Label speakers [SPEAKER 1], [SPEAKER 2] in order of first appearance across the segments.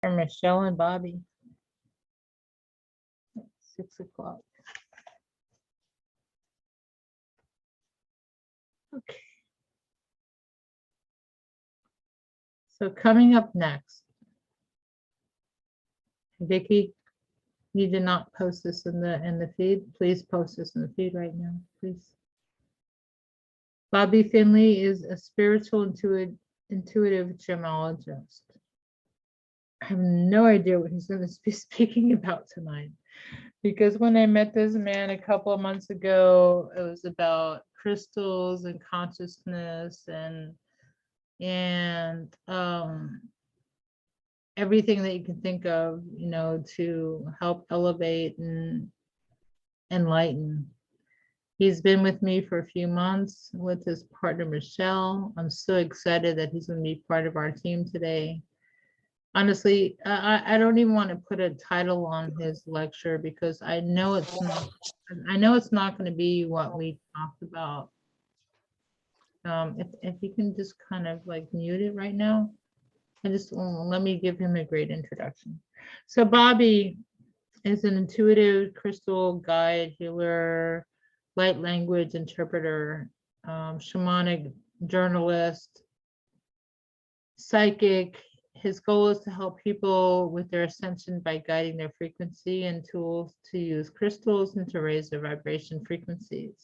[SPEAKER 1] For Michelle and Bobby. 6 o'clock. Okay. So coming up next, Vicky, you did not post this in the feed. Please post this in the feed right now, please. Bobby Finley is a spiritual intuitive gemologist. I have no idea what he's going to be speaking about tonight, because when I met this man a couple of months ago, it was about crystals and consciousness and everything that you can think of, to help elevate and enlighten. He's been with me for a few months with his partner, Michelle. I'm so excited that he's going to be part of our team today. Honestly, I don't even want to put a title on his lecture, because I know it's not going to be what we talked about. If you can just kind of like mute it right now, and just let me give him a great introduction. So Bobby is an intuitive crystal guide, healer, light language interpreter, shamanic journalist, psychic. His goal is to help people with their ascension by guiding their frequency and tools to use crystals and to raise their vibration frequencies.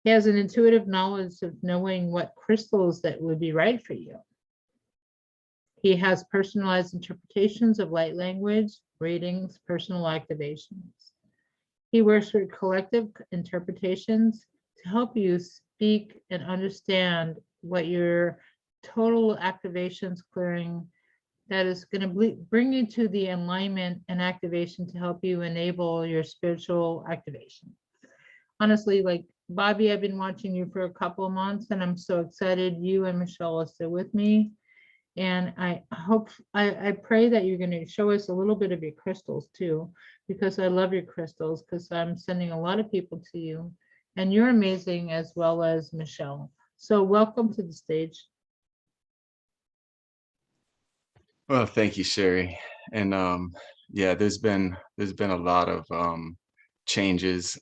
[SPEAKER 1] He has an intuitive knowledge of knowing what crystals that would be right for you. He has personalized interpretations of light language, readings, personal activations. He works with collective interpretations to help you speak and understand what your total activations clearing that is going to bring you to the alignment and activation to help you enable your spiritual activation. Honestly, like Bobby, I've been watching you for a couple of months, and I'm so excited you and Michelle are still with me. And I pray that you're going to show us a little bit of your crystals too, because I love your crystals, because I'm sending a lot of people to you, and you're amazing, as well as Michelle. So welcome to the stage.
[SPEAKER 2] Well, thank you, Sheri. And yeah, there's been a lot of changes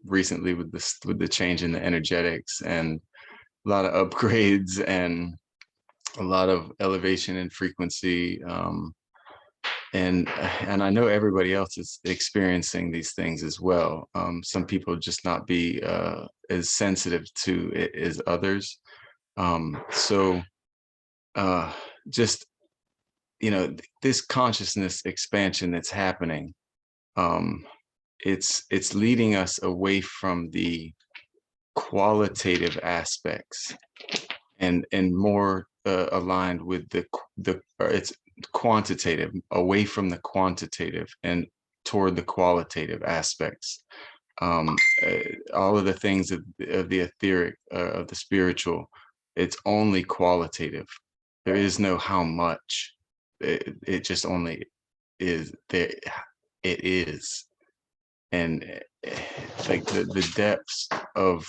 [SPEAKER 2] recently with the change in the energetics, and a lot of upgrades and a lot of elevation in frequency. And I know everybody else is experiencing these things as well. Some people just not be as sensitive to it as others. So just, this consciousness expansion that's happening, it's leading us away from the qualitative aspects and more aligned with it's quantitative, away from the quantitative and toward the qualitative aspects. All of the things of the etheric, of the spiritual, it's only qualitative. There is no how much. It just only is there. It is. And like the depths of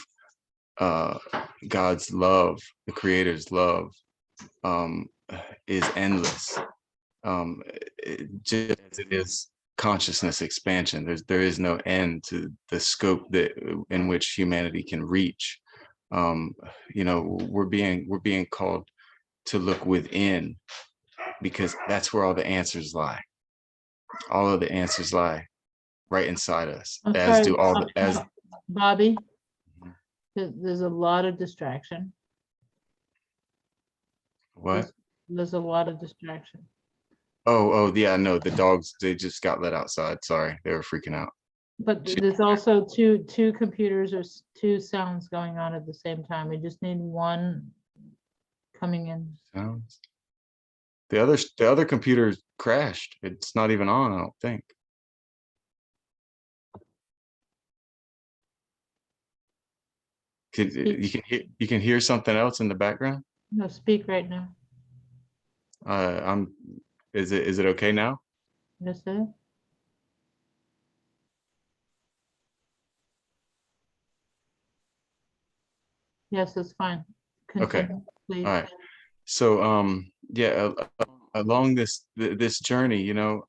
[SPEAKER 2] God's love, the Creator's love, is endless. Just as it is consciousness expansion, there is no end to the scope in which humanity can reach. We're being called to look within, because that's where all the answers lie. All of the answers lie right inside us,
[SPEAKER 1] Bobby, there's a lot of distraction.
[SPEAKER 2] What?
[SPEAKER 1] There's a lot of distraction.
[SPEAKER 2] Oh yeah, no, the dogs, they just got let outside. Sorry, they were freaking out.
[SPEAKER 1] But there's also two computers or two sounds going on at the same time. We just need one coming in.
[SPEAKER 2] Sounds. The other computer crashed. It's not even on, I don't think. You can hear something else in the background?
[SPEAKER 1] No, speak right now.
[SPEAKER 2] Is it okay now?
[SPEAKER 1] Yes, sir. Yes, it's fine. Continue,
[SPEAKER 2] Okay.
[SPEAKER 1] please.
[SPEAKER 2] All right. So yeah, along this journey, you know,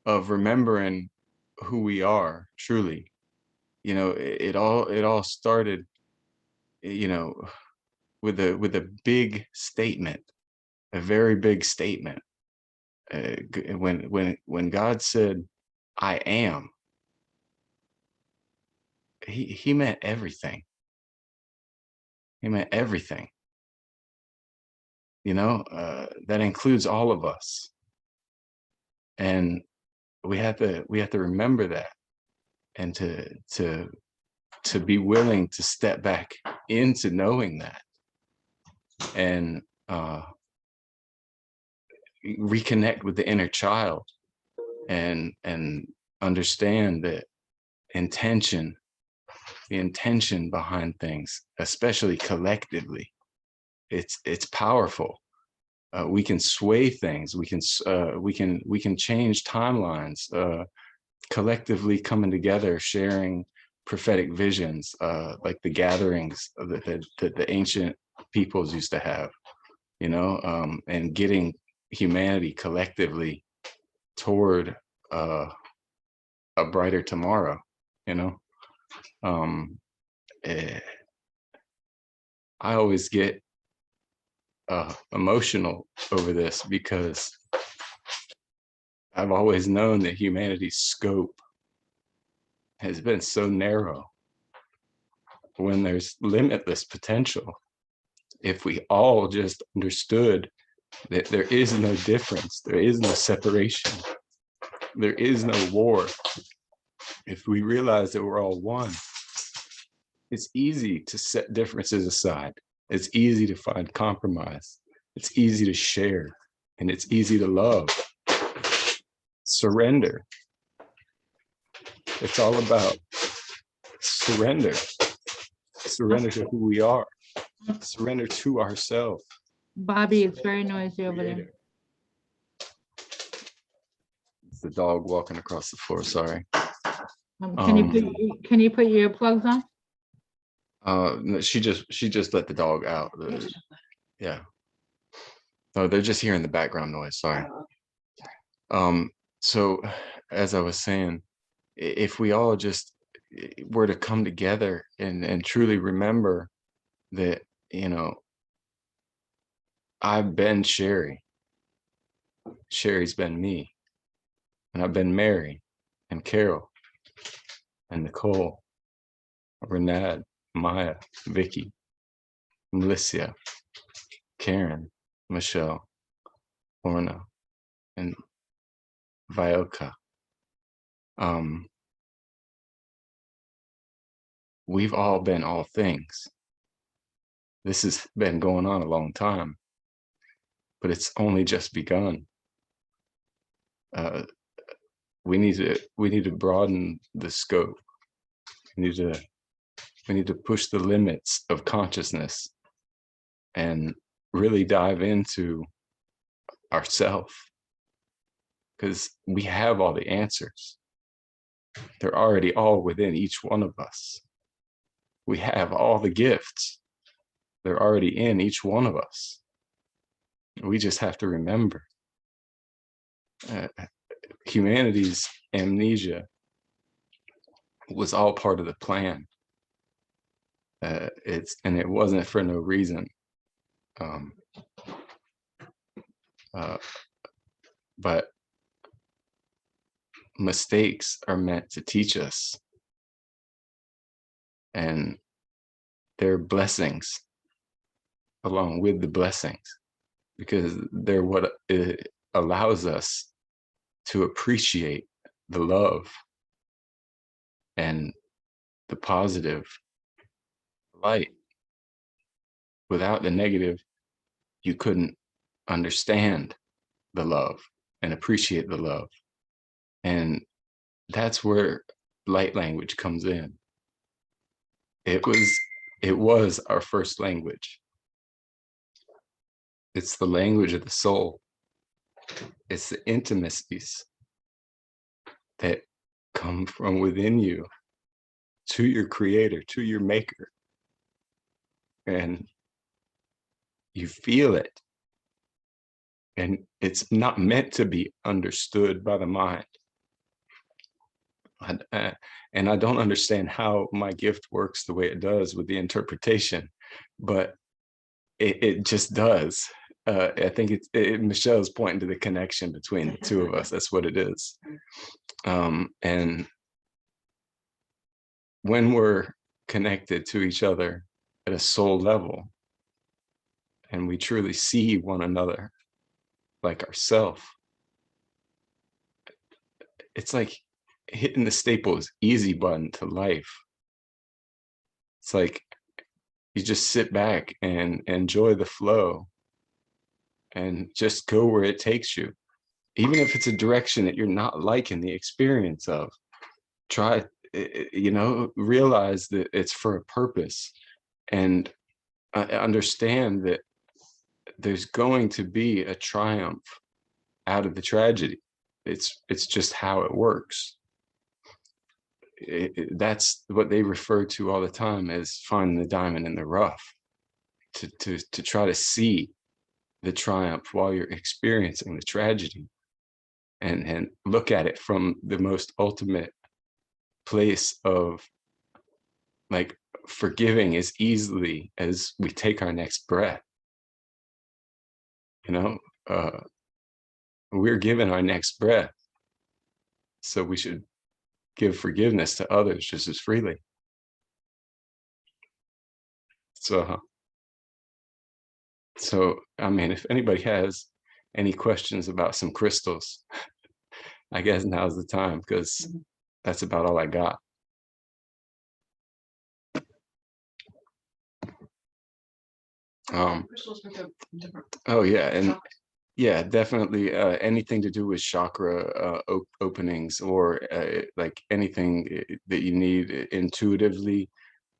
[SPEAKER 2] of remembering who we are truly, you know, it all started, you know, with a big statement, a very big statement. When God said, "I am," he meant everything. He meant everything. You know, that includes all of us, and we have to remember that, and to be willing to step back into knowing that, and reconnect with the inner child, and understand that intention, the intention behind things, especially collectively, it's powerful. We can sway things. We can change timelines. Collectively coming together, sharing prophetic visions, like the gatherings that the ancient peoples used to have, you know, and getting humanity collectively toward a brighter tomorrow, you know. um eh, I always get emotional over this because I've always known that humanity's scope has been so narrow, when there's limitless potential. If we all just understood that there is no difference, there is no separation, there is no war, if we realize that we're all one, it's easy to set differences aside. It's easy to find compromise. It's easy to share, and it's easy to love. Surrender. It's all about surrender. Surrender to who we are. Surrender to ourselves.
[SPEAKER 1] Bobby, it's very noisy over there.
[SPEAKER 2] Creator. It's the dog walking across the floor. Sorry.
[SPEAKER 1] Can you put your earplugs on?
[SPEAKER 2] No, she just let the dog out. Yeah. No, they're just hearing the background noise. Sorry. So as I was saying, if we all just were to come together and truly remember that, you know, I've been Sheri, Sheri's been me, and I've been Mary and Carol and Nicole, Renad, Maya, Vicky, Melissa, Karen, Michelle, Orna, and Vioka. We've all been all things. This has been going on a long time, but it's only just begun. We need to broaden the scope. We need to push the limits of consciousness and really dive into ourself, because we have all the answers. They're already all within each one of us. We have all the gifts. They're already in each one of us. We just have to remember. Humanity's amnesia was all part of the plan. It wasn't for no reason. But mistakes are meant to teach us, and they're blessings along with the blessings, because they're what allows us to appreciate the love and the positive light. Without the negative, you couldn't understand the love and appreciate the love. And that's where light language comes in. It was our first language. It's the language of the soul. It's the intimacies that come from within you to your creator, to your maker. And you feel it. and it's not meant to be understood by the mind. And I don't understand how my gift works the way it does with the interpretation, but it just does. I think Michelle's pointing to the connection between the two of us. That's what it is. And when we're connected to each other at a soul level, and we truly see one another like ourselves, it's like hitting the Staples easy button to life. It's like you just sit back and enjoy the flow and just go where it takes you. Even if it's a direction that you're not liking the experience of, try, realize that it's for a purpose, and understand that there's going to be a triumph out of the tragedy. It's just how it works. That's what they refer to all the time as finding the diamond in the rough, to try to see the triumph while you're experiencing the tragedy, and look at it from the most ultimate place of like forgiving as easily as we take our next breath. We're given our next breath, so we should give forgiveness to others just as freely. So I mean, if anybody has any questions about some crystals, I guess now's the time, because that's about all I got. Oh yeah, and yeah, definitely anything to do with chakra openings, or like anything that you need intuitively,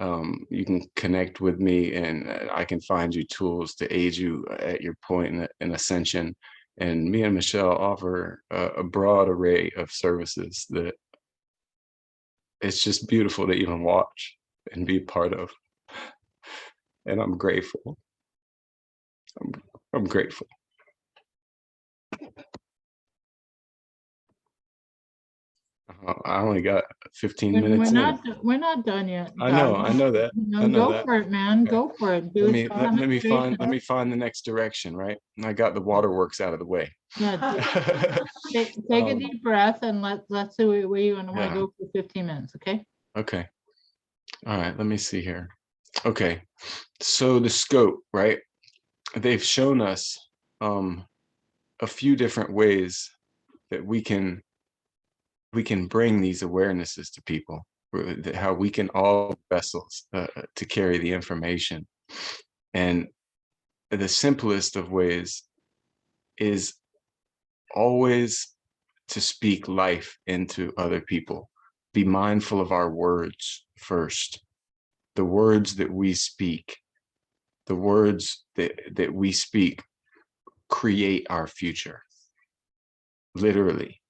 [SPEAKER 2] you can connect with me, and I can find you tools to aid you at your point in ascension. And me and Michelle offer a broad array of services that it's just beautiful to even watch and be part of. And I'm grateful. I'm grateful. I only got 15 minutes.
[SPEAKER 1] We're not done yet.
[SPEAKER 2] I know that.
[SPEAKER 1] Go for it, man. Go for it.
[SPEAKER 2] Let me find the next direction, right? And I got the waterworks out of the way.
[SPEAKER 1] Yeah. Take a deep breath, and let's see where you want to go for 15 minutes, okay?
[SPEAKER 2] Okay. All right, let me see here. Okay. So the scope, right? They've shown us a few different ways that we can bring these awarenesses to people, how we can all vessels to carry the information. And the simplest of ways is always to speak life into other people. Be mindful of our words first. The words that we speak, the words that we speak create our future. Literally.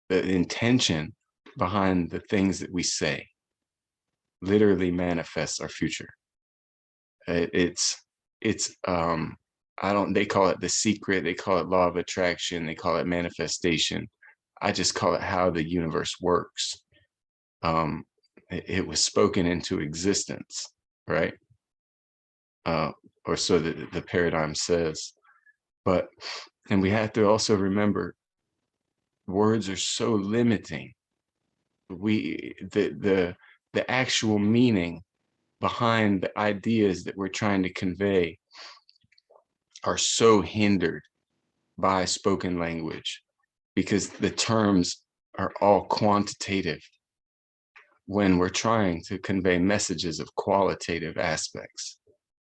[SPEAKER 2] The intention behind the things that we say literally manifests our future. They call it the secret, they call it law of attraction, they call it manifestation. I just call it how the universe works. It was spoken into existence, right? Or so the paradigm says. And we have to also remember, words are so limiting. The actual meaning behind the ideas that we're trying to convey are so hindered by spoken language, because the terms are all quantitative when we're trying to convey messages of qualitative aspects.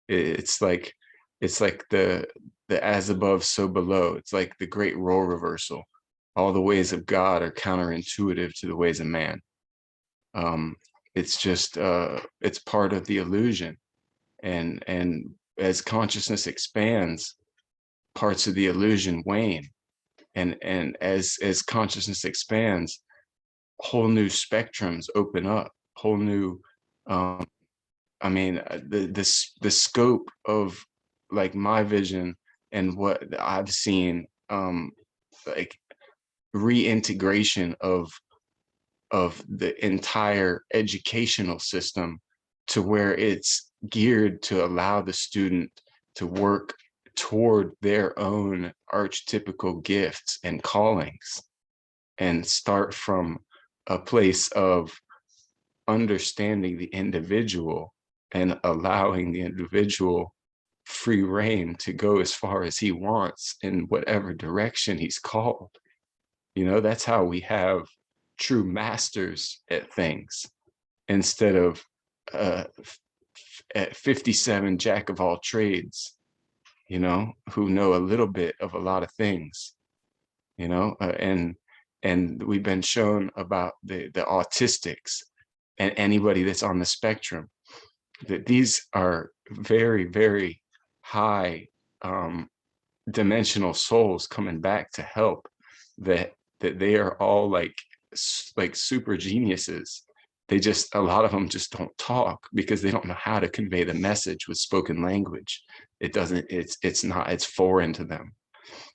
[SPEAKER 2] It's like the as above, so below. It's like the great role reversal. All the ways of God are counterintuitive to the ways of man. It's just it's part of the illusion, and as consciousness expands, parts of the illusion wane, and as consciousness expands, whole new spectrums open up, whole new I mean, the scope of like my vision and what I've seen, like reintegration of the entire educational system to where it's geared to allow the student to work toward their own archetypical gifts and callings, and start from a place of understanding the individual and allowing the individual free reign to go as far as he wants in whatever direction he's called. You know, that's how we have true masters at things, instead of at 57 jack of all trades, you know, who know a little bit of a lot of things, you know, and we've been shown about the autistics and anybody that's on the spectrum, that these are very, very high dimensional souls coming back to help, that they are all like super geniuses. They just, a lot of them just don't talk because they don't know how to convey the message with spoken language. It doesn't, it's foreign to them.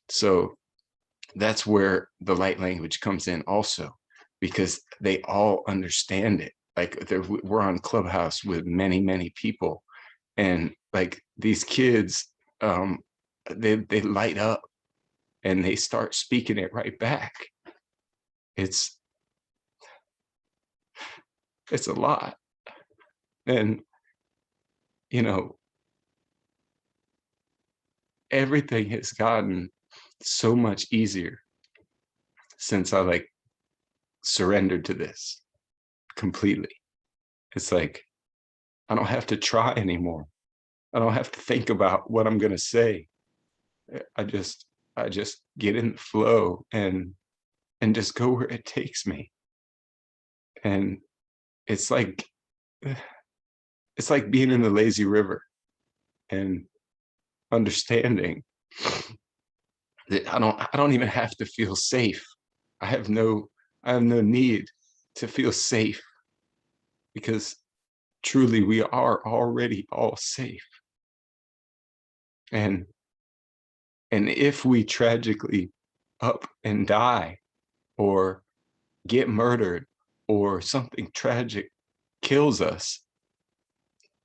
[SPEAKER 2] So that's where the light language comes in also, because they all understand it. Like we're on Clubhouse with many, many people, and like these kids, they light up and they start speaking it right back. It's a lot. And, you know, everything has gotten so much easier since I like surrendered to this completely. It's like, I don't have to try anymore. I don't have to think about what I'm going to say. I just get in the flow and just go where it takes me. And it's like being in the lazy river and understanding that I don't even have to feel safe. I have no need to feel safe, because truly we are already all safe. And if we tragically up and die, or get murdered, or something tragic kills us,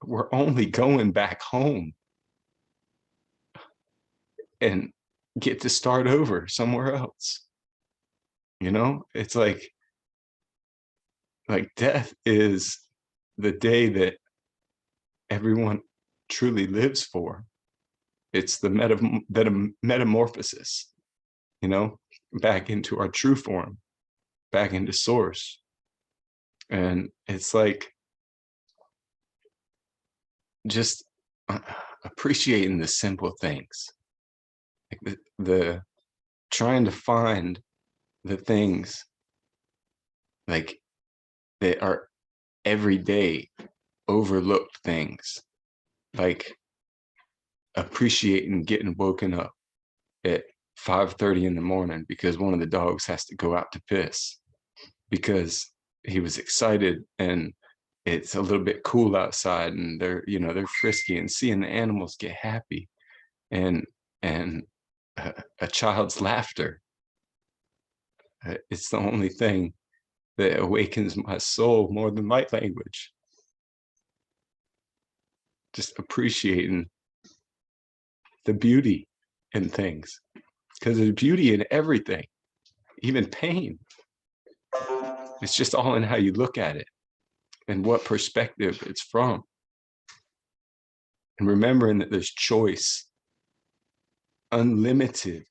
[SPEAKER 2] we're only going back home and get to start over somewhere else. You know, it's like death is the day that everyone truly lives for. It's the metamorphosis, you know, back into our true form, back into source. And it's like just appreciating the simple things, like the trying to find the things like that are everyday overlooked things, like appreciating getting woken up at 5:30 in the morning because one of the dogs has to go out to piss, because he was excited and it's a little bit cool outside and they're frisky, and seeing the animals get happy, and a child's laughter. It's the only thing that awakens my soul more than light language. Just appreciating the beauty in things, because there's beauty in everything, even pain. It's just all in how you look at it and what perspective it's from. And remembering that there's choice, unlimited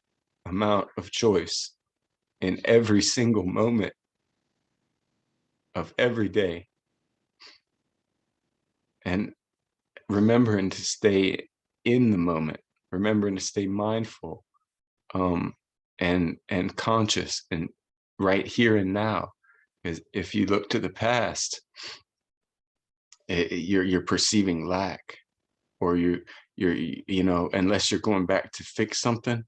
[SPEAKER 2] amount of choice in every single moment of every day. And remembering to stay in the moment, remembering to stay mindful, and conscious and right here and now. Because if you look to the past, you're perceiving lack, or you're unless you're going back to fix something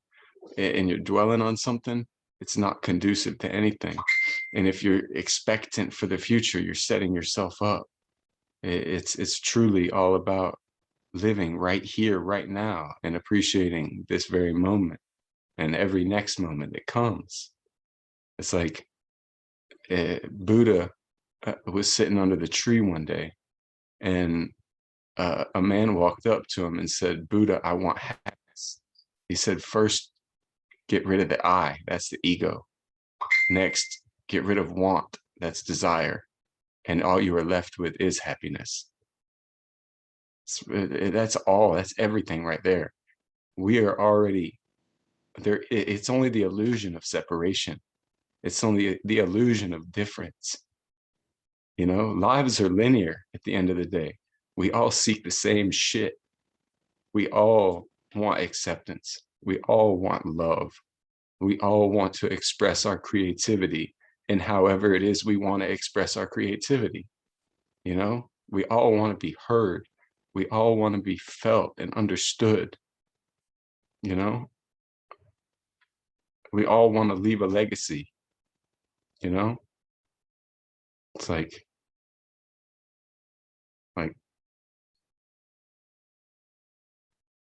[SPEAKER 2] and you're dwelling on something, it's not conducive to anything. And if you're expectant for the future, you're setting yourself up. It's truly all about living right here, right now, and appreciating this very moment and every next moment that comes. It's like Buddha was sitting under the tree one day, and a man walked up to him and said, "Buddha, I want happiness." He said, "First, get rid of the I, that's the ego. Next, get rid of want, that's desire. And all you are left with is happiness." That's all, that's everything right there. We are already there. It's only the illusion of separation. It's only the illusion of difference. You know, lives are linear at the end of the day. We all seek the same shit. We all want acceptance. We all want love. We all want to express our creativity in however it is we want to express our creativity. You know, we all want to be heard. We all want to be felt and understood. You know, we all want to leave a legacy. You know, it's like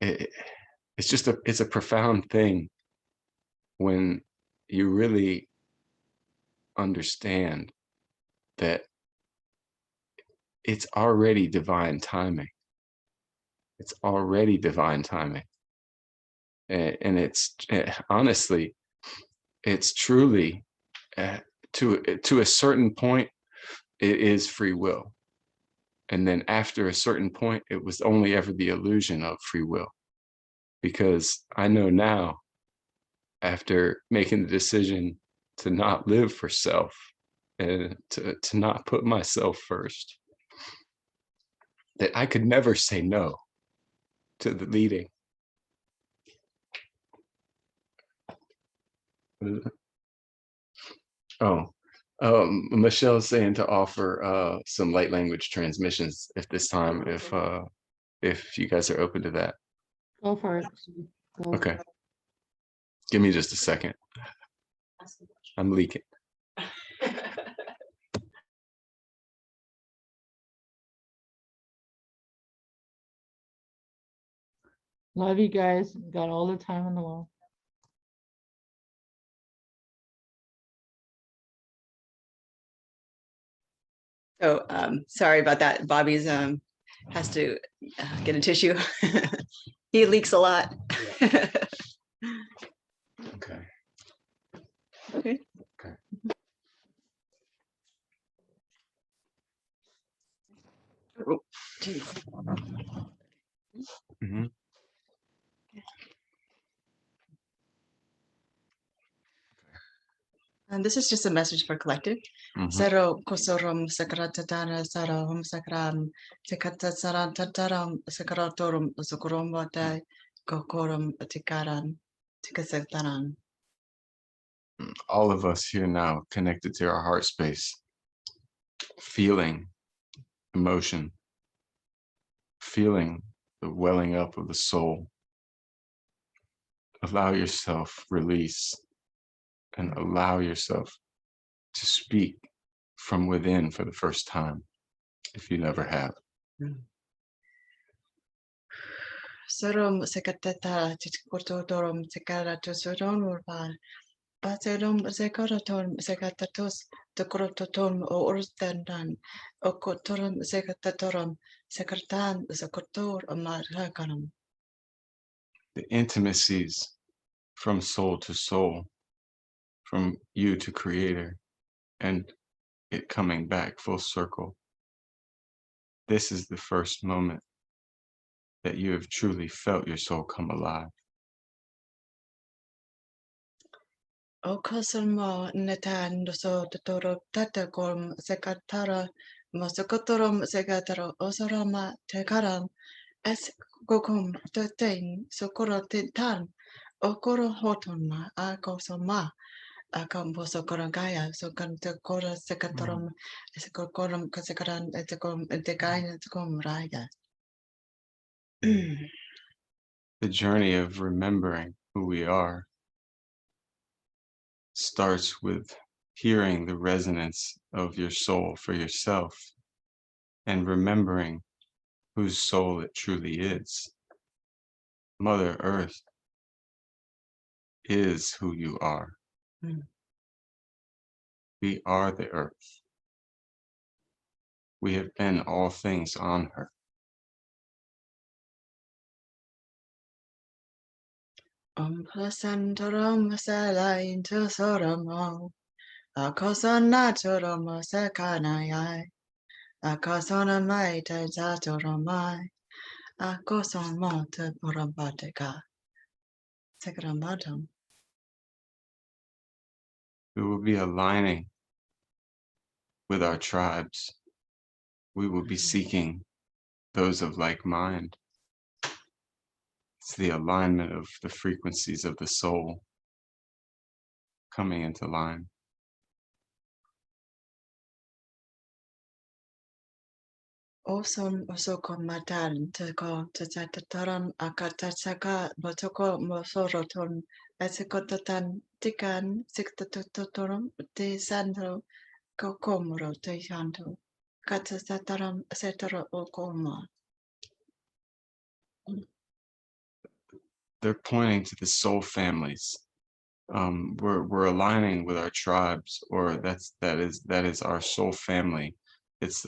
[SPEAKER 2] it's just it's a profound thing when you really understand that it's already divine timing. It's already divine timing. And it's honestly, it's truly to a certain point, it is free will. And then after a certain point, it was only ever the illusion of free will. Because I know now, after making the decision to not live for self and to not put myself first, that I could never say no to the leading. Michelle's saying to offer some light language transmissions if this time, if you guys are open to that.
[SPEAKER 1] Go for it.
[SPEAKER 2] Okay. Give me just a second. I'm leaking.
[SPEAKER 1] Love you guys. Got all the time in the world.
[SPEAKER 3] So sorry about that. Bobby's has to get a tissue. He leaks a lot.
[SPEAKER 2] Okay.
[SPEAKER 3] Okay.
[SPEAKER 2] Okay.
[SPEAKER 3] Oh, geez.
[SPEAKER 2] Mm-hmm.
[SPEAKER 3] And this is just a message for collective. Zero kosorum sakaratara sara hum sakram sekatasarantaram sakaratorum zukurum vate kokorum tikaran tikasetaran.
[SPEAKER 2] All of us here now connected to our heart space, feeling emotion, feeling the welling up of the soul. Allow yourself release and allow yourself to speak from within for the first time, if you never have.
[SPEAKER 3] Serum sekateta tikotorum sekaratosoron urban. Baserum sekaraton sekatatos tekorototon orstandan okotorum sekatatorum sekartan sekotor amarhakanum.
[SPEAKER 2] The intimacies from soul to soul, from you to creator, and it coming back full circle. This is the first moment that you have truly felt your soul come alive.
[SPEAKER 3] Okosmo netan so totoro tatakom sekatara mosokotorum sekataro osorama tekaram es gokum tetain sokorotitan okoro hotoma akosoma akambosokoragaya sokantekora sekatorum sekokorum kasekaran etekom etekain etekom raya.
[SPEAKER 2] The journey of remembering who we are starts with hearing the resonance of your soul for yourself and remembering whose soul it truly is. Mother Earth is who you are.
[SPEAKER 3] Mm.
[SPEAKER 2] We are the earth. We have been all things on her.
[SPEAKER 3] Placentorum Salain to Soramo, a Cosonatorum Sacanai, a Cosonamai Tenzatoramai, a Cosonmota Porabatica, Sacramatum.
[SPEAKER 2] We will be aligning with our tribes. We will be seeking those of like mind. It's the alignment of the frequencies of the soul coming into line.
[SPEAKER 3] Oson Osoko Matan Teko Tataran Akatasaka Botoko Mosoroton Esikotatan Tikan Sixtatotorum de Sandro Kokomoro de Shanto Katasataram Setara Okoma.
[SPEAKER 2] They're pointing to the soul families. We're aligning with our tribes, or that is our soul family. It's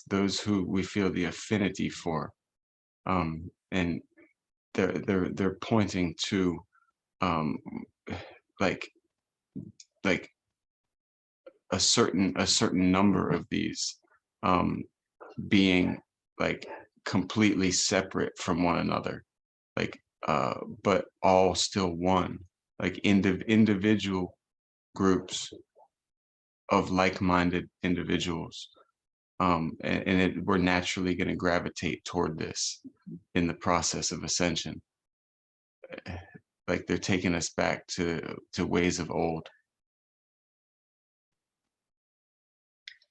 [SPEAKER 2] those who we feel the affinity for, and they're pointing to like a certain number of these being like completely separate from one another, like but all still one, like individual groups of like-minded individuals, and we're naturally going to gravitate toward this in the process of ascension. Like they're taking us back to ways of old.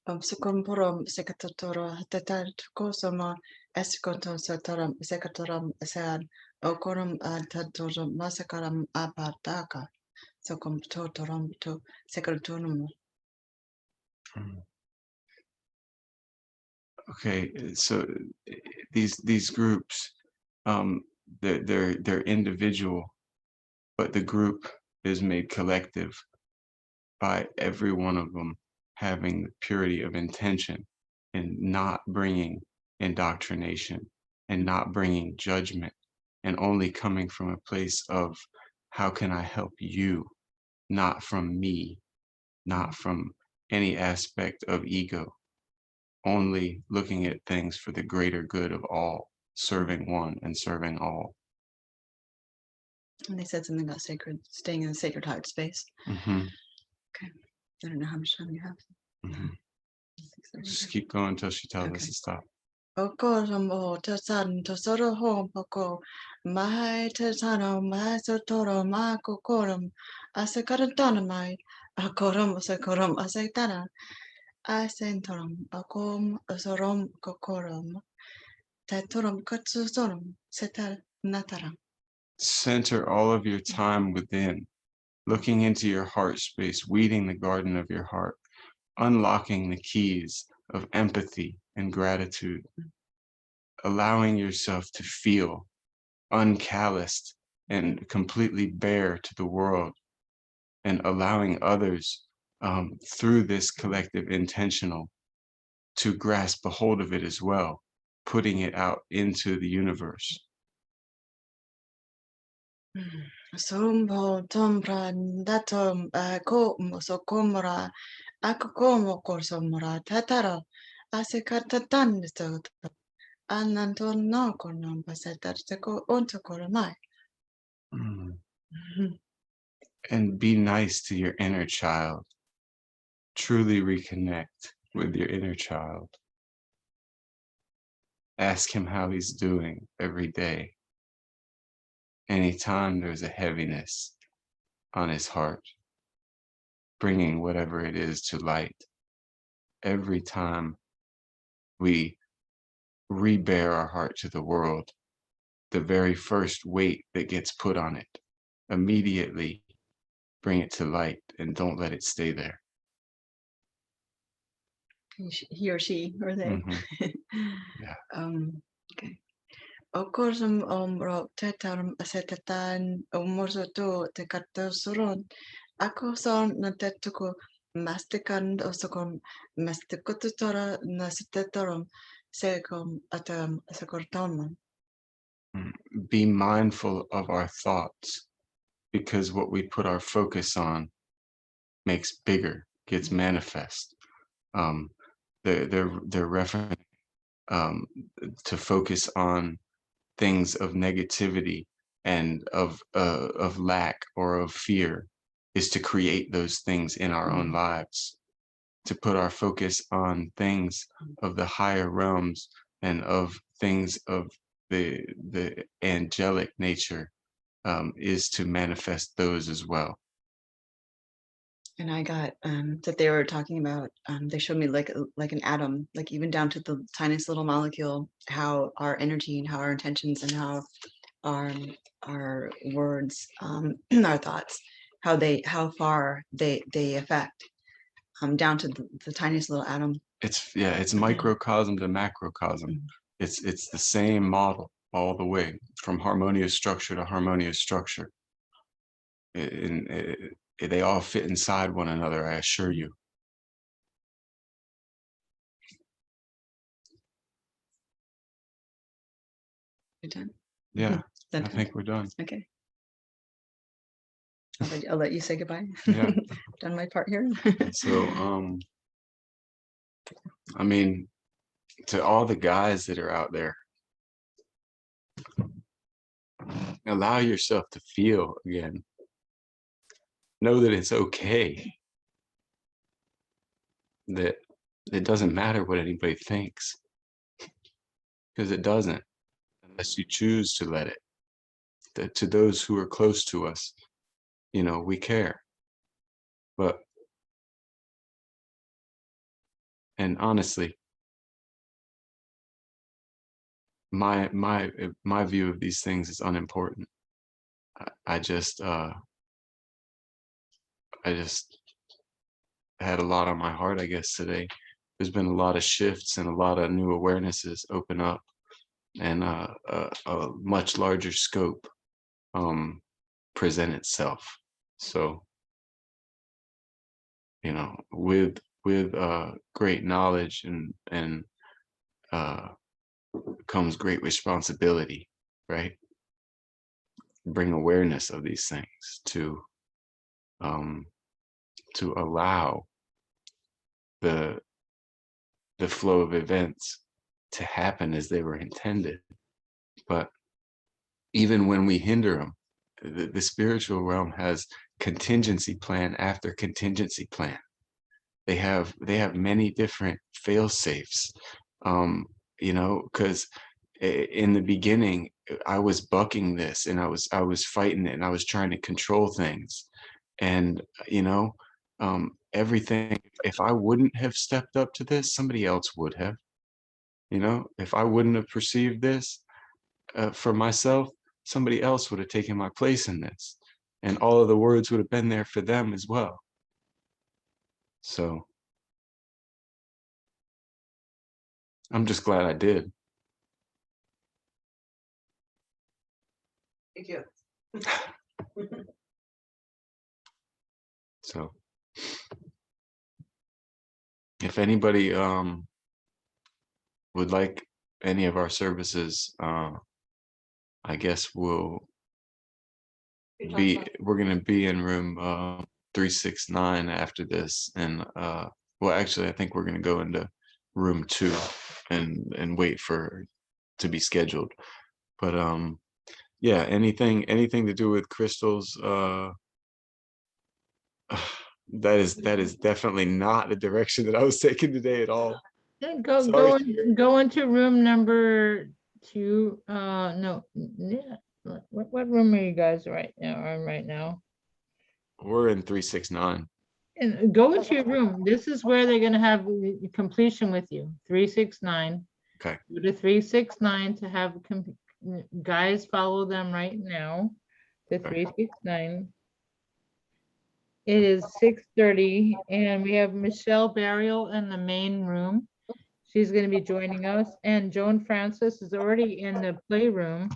[SPEAKER 3] Sukumpurum Secatoro Tatat Kosoma Escoton Sataram Secatoram San Okorum Tatorum Massacram Apataka Socum Totorum to Secretunum.
[SPEAKER 2] Okay, so these groups, they're individual, but the group is made collective by every one of them having the purity of intention and not bringing indoctrination and not bringing judgment, and only coming from a place of how can I help you, not from me, not from any aspect of ego, only looking at things for the greater good of all, serving one and serving all.
[SPEAKER 3] And they said something about sacred, staying in the sacred heart space.
[SPEAKER 2] Mm-hmm.
[SPEAKER 3] Okay. I don't know how much time you have.
[SPEAKER 2] Mm-hmm. Just keep going until she tells us
[SPEAKER 3] Okay.
[SPEAKER 2] to stop.
[SPEAKER 3] Okorambo Tasan Tosoro Home Poko Mahai Tasano Masotoro Makokorum Asakarantanamai Akorum Sakorum Asaitana Asentorum Akom Sorom Kokorum Tatorum Katsusorum Setar Nataram.
[SPEAKER 2] Center all of your time within, looking into your heart space, weeding the garden of your heart, unlocking the keys of empathy and gratitude, allowing yourself to feel uncalloused and completely bare to the world, and allowing others through this collective intentional to grasp a hold of it as well, putting it out into the universe.
[SPEAKER 3] Sumbo Tombran Datum Ko Musokomora Akokomo Korsomora Tatara Asekatatan Ananton no Konam Pasatarteko Ontokoramai.
[SPEAKER 2] And be nice to your inner child. Truly reconnect with your inner child. Ask him how he's doing every day. Anytime there's a heaviness on his heart, bringing whatever it is to light. Every time we rebare our heart to the world, the very first weight that gets put on it, immediately bring it to light and don't let it stay there.
[SPEAKER 3] he or she or they.
[SPEAKER 2] Yeah.
[SPEAKER 3] Okay. Okorsum ro tetarum asetatan umorsoto te kartosuron. Ako son na tetuko mastikan osokon mastikotutora nasitetorum sekom atam sekortomon.
[SPEAKER 2] Be mindful of our thoughts, because what we put our focus on makes bigger, gets manifest. They're referring to focus on things of negativity and of lack or of fear is to create those things in our own lives. To put our focus on things of the higher realms and of things of the angelic nature is to manifest those as well.
[SPEAKER 3] And I got that they were talking about, they showed me like an atom, like even down to the tiniest little molecule, how our energy and how our intentions and how our words, our thoughts, how far they affect, down to the tiniest little atom.
[SPEAKER 2] It's microcosm to macrocosm. It's the same model all the way from harmonious structure to harmonious structure. They all fit inside one another, I assure you.
[SPEAKER 3] You're done?
[SPEAKER 2] Yeah,
[SPEAKER 3] Done
[SPEAKER 2] I
[SPEAKER 3] time?
[SPEAKER 2] think we're done.
[SPEAKER 3] Okay. I'll let you say goodbye.
[SPEAKER 2] Yeah.
[SPEAKER 3] Done my part here.
[SPEAKER 2] So, I mean, to all the guys that are out there, allow yourself to feel again. Know that it's okay. That it doesn't matter what anybody thinks, because it doesn't, unless you choose to let it. That to those who are close to us, you know, we care. But, and honestly, my view of these things is unimportant. I just had a lot on my heart, I guess, today. There's been a lot of shifts and a lot of new awarenesses open up, and a much larger scope present itself. So, you know, with great knowledge and comes great responsibility, right? Bring awareness of these things to allow the flow of events to happen as they were intended. But even when we hinder them, the spiritual realm has contingency plan after contingency plan. They have many different fail safes, you know, because in the beginning I was bucking this and I was fighting it and I was trying to control things, and you know, everything. If I wouldn't have stepped up to this, somebody else would have. You know, if I wouldn't have perceived this for myself, somebody else would have taken my place in this, and all of the words would have been there for them as well. So I'm just glad I did.
[SPEAKER 3] Thank you.
[SPEAKER 2] So if anybody would like any of our services, I guess we're gonna be in room 369 after this, and well, actually I think we're gonna go into room 2 and wait for to be scheduled. But yeah, anything to do with crystals, that is definitely not the direction that I was taking today at all.
[SPEAKER 1] Yeah,
[SPEAKER 2] Sorry.
[SPEAKER 1] go into room number 2. No, yeah. What room are you guys right now?
[SPEAKER 2] We're in 369.
[SPEAKER 1] And go into your room. This is where they're gonna have completion with you. 369.
[SPEAKER 2] Okay.
[SPEAKER 1] Go to 369 to have guys follow them right now to 369. It is 6:30 and we have Michelle Burial in the main room. She's going to be joining us, and Joan Francis is already in the playroom.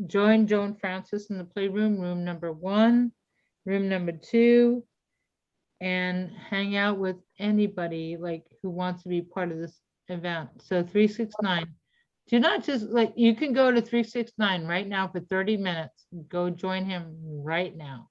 [SPEAKER 1] Join Joan Francis in the playroom, room number 1, room number 2, and hang out with anybody like who wants to be part of this event. So 369. Do not just like, you can go to 369 right now for 30 minutes. Go join him right now.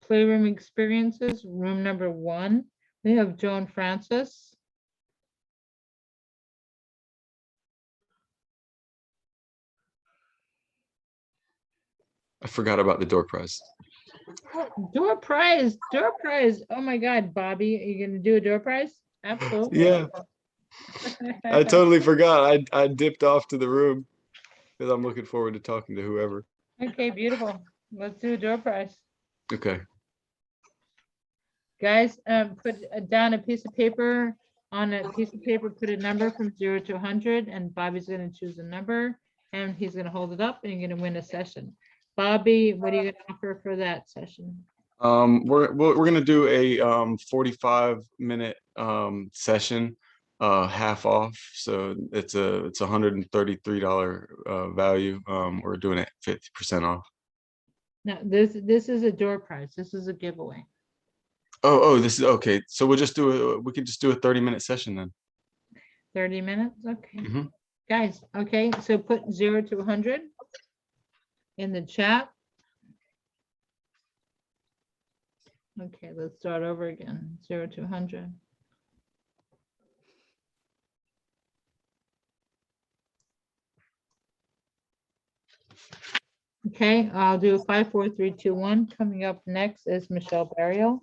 [SPEAKER 1] Playroom experiences, room number 1. We have Joan Francis.
[SPEAKER 2] I forgot about the door prize.
[SPEAKER 1] Door prize, door prize. Oh my God, Bobby, are you gonna do a door prize? Absolutely.
[SPEAKER 2] Yeah, I totally forgot. I dipped off to the room because I'm looking forward to talking to whoever.
[SPEAKER 1] Okay, beautiful. Let's do a door prize.
[SPEAKER 2] Okay.
[SPEAKER 1] Guys, put down a piece of paper. On a piece of paper, put a number from 0 to 100, and Bobby's gonna choose a number, and he's gonna hold it up, and you're gonna win a session. Bobby, what are you gonna offer for that session?
[SPEAKER 2] We're gonna do a 45-minute session, half off. So it's a $133 value. We're doing it 50% off.
[SPEAKER 1] Now, this is a door prize. This is a giveaway.
[SPEAKER 2] Oh, this is okay. So we can just do a 30-minute session then.
[SPEAKER 1] 30 minutes, okay.
[SPEAKER 2] Mhm.
[SPEAKER 1] Guys, okay, so put 0 to 100 in the chat. Okay, let's start over again. 0 to 100. Okay, I'll do 5, 4, 3, 2, 1. Coming up next is Michelle Burial.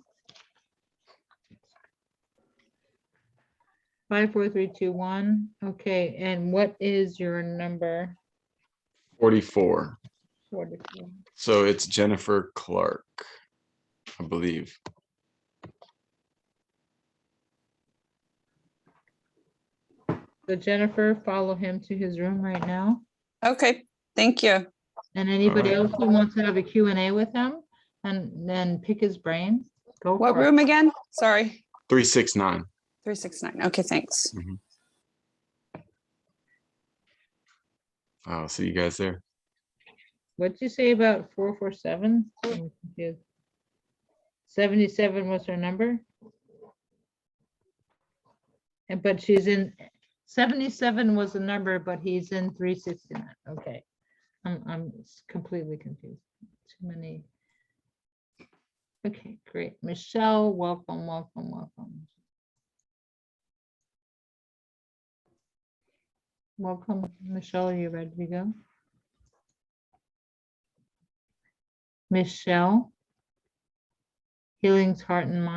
[SPEAKER 1] 5, 4, 3, 2, 1. Okay, and what is your number?
[SPEAKER 2] 44.
[SPEAKER 1] 44.
[SPEAKER 2] So it's Jennifer Clark, I believe.
[SPEAKER 1] So Jennifer, follow him to his room right now.
[SPEAKER 4] Okay, thank you.
[SPEAKER 1] And anybody
[SPEAKER 2] right.
[SPEAKER 1] else who wants to have a Q&A with him and then pick his brain, go
[SPEAKER 4] What
[SPEAKER 1] for it.
[SPEAKER 4] room again? Sorry,
[SPEAKER 2] 369.
[SPEAKER 4] 369. Okay, thanks.
[SPEAKER 2] I'll see you guys there.
[SPEAKER 1] What'd you say about 447? I'm confused. 77 was her number? And but she's in 77 was the number, but he's in 369. Okay. I'm completely confused. Too many. Okay, great. Michelle, welcome, welcome, welcome. Welcome, Michelle. Are you ready to go? Michelle, Healing's Heart and Mind.